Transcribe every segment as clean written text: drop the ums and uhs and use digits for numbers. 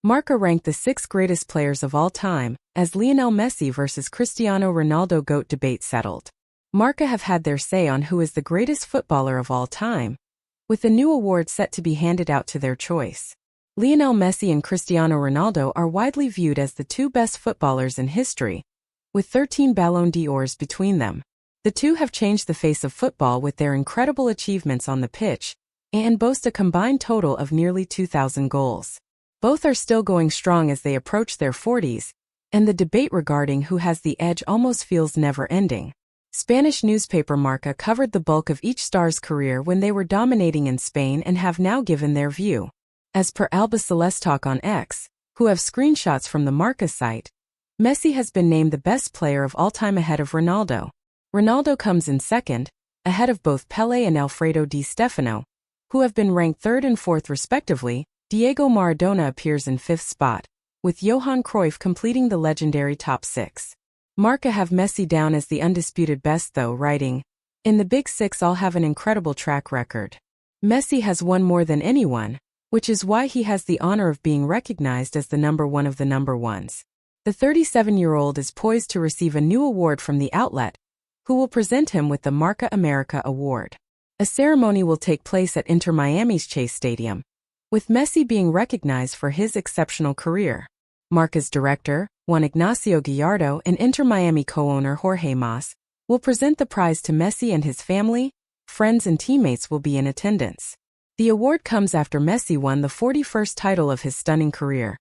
Marca ranked the 6 greatest players of all time, as Lionel Messi versus Cristiano Ronaldo GOAT debate settled. Marca have had their say on who is the greatest footballer of all time, with the new award set to be handed out to their choice. Lionel Messi and Cristiano Ronaldo are widely viewed as the 2 best footballers in history, with 13 Ballon d'Ors between them. The two have changed the face of football with their incredible achievements on the pitch, and boast a combined total of nearly 2,000 goals. Both are still going strong as they approach their 40s, and the debate regarding who has the edge almost feels never-ending. Spanish newspaper Marca covered the bulk of each star's career when they were dominating in Spain and have now given their view. As per Alba Celestalk on X, who have screenshots from the Marca site, Messi has been named the best player of all time ahead of Ronaldo. Ronaldo comes in second, ahead of both Pelé and Alfredo Di Stefano, who have been ranked 3rd and 4th respectively. Diego Maradona appears in 5th spot, with Johan Cruyff completing the legendary top 6. Marca have Messi down as the undisputed best though, writing, "In the Big Six all have an incredible track record. Messi has won more than anyone, which is why he has the honor of being recognized as the number one of the number ones." The 37-year-old is poised to receive a new award from the outlet, who will present him with the Marca America Award. A ceremony will take place at Inter Miami's Chase Stadium, with Messi being recognized for his exceptional career. Marca's director, Juan Ignacio Gallardo, and Inter Miami co-owner Jorge Mas will present the prize to Messi, and his family, friends and teammates will be in attendance. The award comes after Messi won the 41st title of his stunning career,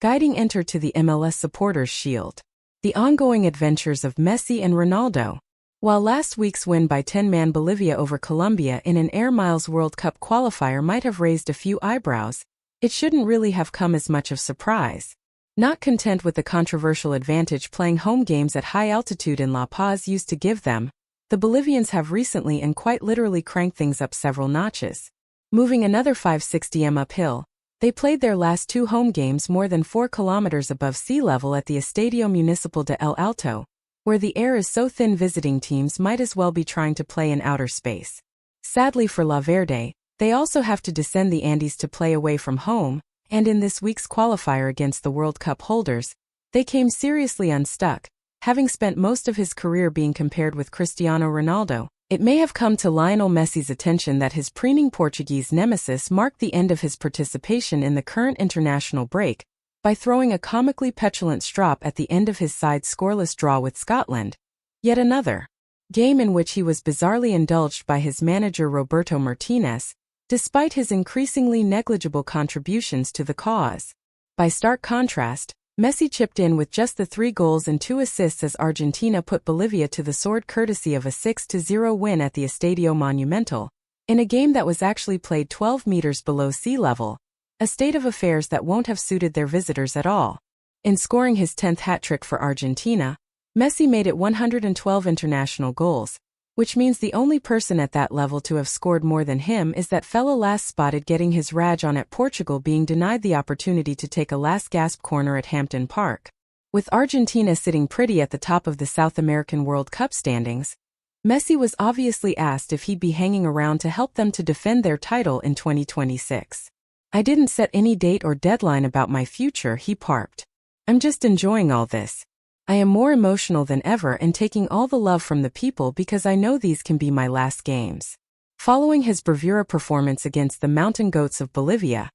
guiding Inter to the MLS Supporters' Shield. The ongoing adventures of Messi and Ronaldo. While last week's win by 10-man Bolivia over Colombia in an Air Miles World Cup qualifier might have raised a few eyebrows, it shouldn't really have come as much of surprise. Not content with the controversial advantage playing home games at high altitude in La Paz used to give them, the Bolivians have recently and quite literally cranked things up several notches. Moving another 560 m uphill, they played their last 2 home games more than 4 kilometers above sea level at the Estadio Municipal de El Alto, where the air is so thin visiting teams might as well be trying to play in outer space. Sadly for La Verde, they also have to descend the Andes to play away from home, and in this week's qualifier against the World Cup holders, they came seriously unstuck, having spent most of his career being compared with Cristiano Ronaldo. It may have come to Lionel Messi's attention that his preening Portuguese nemesis marked the end of his participation in the current international break by throwing a comically petulant strop at the end of his side's scoreless draw with Scotland, yet another game in which he was bizarrely indulged by his manager Roberto Martinez, despite his increasingly negligible contributions to the cause. By stark contrast, Messi chipped in with just the 3 goals and 2 assists as Argentina put Bolivia to the sword courtesy of a 6-0 win at the Estadio Monumental, in a game that was actually played 12 meters below sea level, a state of affairs that won't have suited their visitors at all. In scoring his 10th hat-trick for Argentina, Messi made it 112 international goals, which means the only person at that level to have scored more than him is that fellow last spotted getting his rag on at Portugal being denied the opportunity to take a last-gasp corner at Hampden Park. With Argentina sitting pretty at the top of the South American World Cup standings, Messi was obviously asked if he'd be hanging around to help them to defend their title in 2026. "I didn't set any date or deadline about my future," he parped. "I'm just enjoying all this. I am more emotional than ever and taking all the love from the people because I know these can be my last games." Following his bravura performance against the Mountain Goats of Bolivia,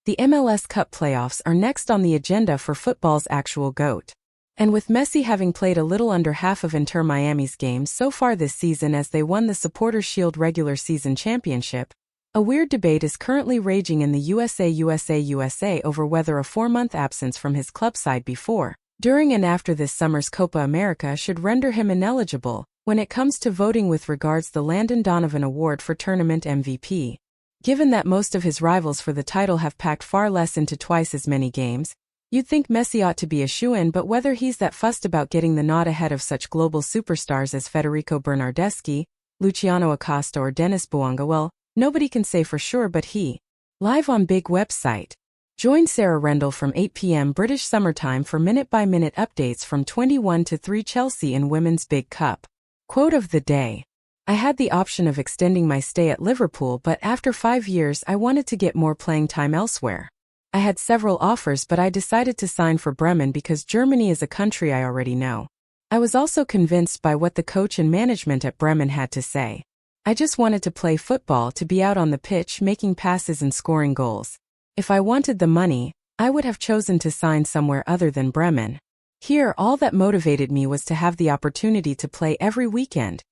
the MLS Cup playoffs are next on the agenda for football's actual GOAT. And with Messi having played a little under half of Inter Miami's games so far this season as they won the Supporters' Shield regular season championship, a weird debate is currently raging in the USA over whether a 4-month absence from his club side before, during and after this summer's Copa America should render him ineligible when it comes to voting with regards the Landon Donovan Award for Tournament MVP. Given that most of his rivals for the title have packed far less into twice as many games, you'd think Messi ought to be a shoo-in, but whether he's that fussed about getting the nod ahead of such global superstars as Federico Bernardeschi, Luciano Acosta or Dennis Bouanga, well, nobody can say for sure, but he. Live on Big website. Join Sarah Rendell from 8 p.m. British summertime for minute-by-minute updates from 21-3 Chelsea in Women's Big Cup. Quote of the day. "I had the option of extending my stay at Liverpool, but after 5 years I wanted to get more playing time elsewhere. I had several offers, but I decided to sign for Bremen because Germany is a country I already know. I was also convinced by what the coach and management at Bremen had to say. I just wanted to play football, to be out on the pitch making passes and scoring goals. If I wanted the money, I would have chosen to sign somewhere other than Bremen. Here, all that motivated me was to have the opportunity to play every weekend,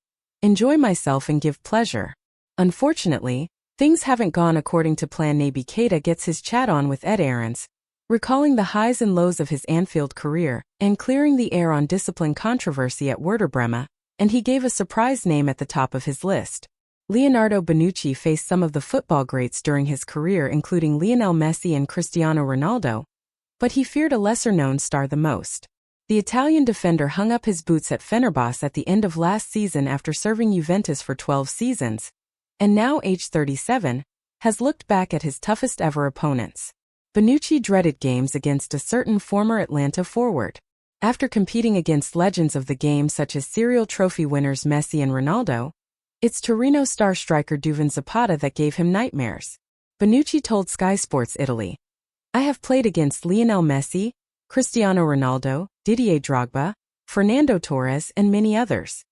enjoy myself and give pleasure. Unfortunately, things haven't gone according to plan. Naby Keita gets his chat on with Ed Aarons, recalling the highs and lows of his Anfield career, and clearing the air on discipline controversy at Werder Bremen, and he gave a surprise name at the top of his list. Leonardo Bonucci faced some of the football greats during his career, including Lionel Messi and Cristiano Ronaldo, but he feared a lesser-known star the most. The Italian defender hung up his boots at Fenerbahce at the end of last season after serving Juventus for 12 seasons, and now, aged 37, has looked back at his toughest ever opponents. Bonucci dreaded games against a certain former Atlanta forward. After competing against legends of the game such as serial trophy winners Messi and Ronaldo, it's Torino star striker Duvin Zapata that gave him nightmares. Bonucci told Sky Sports Italy, "I have played against Lionel Messi, Cristiano Ronaldo, Didier Drogba, Fernando Torres and many others.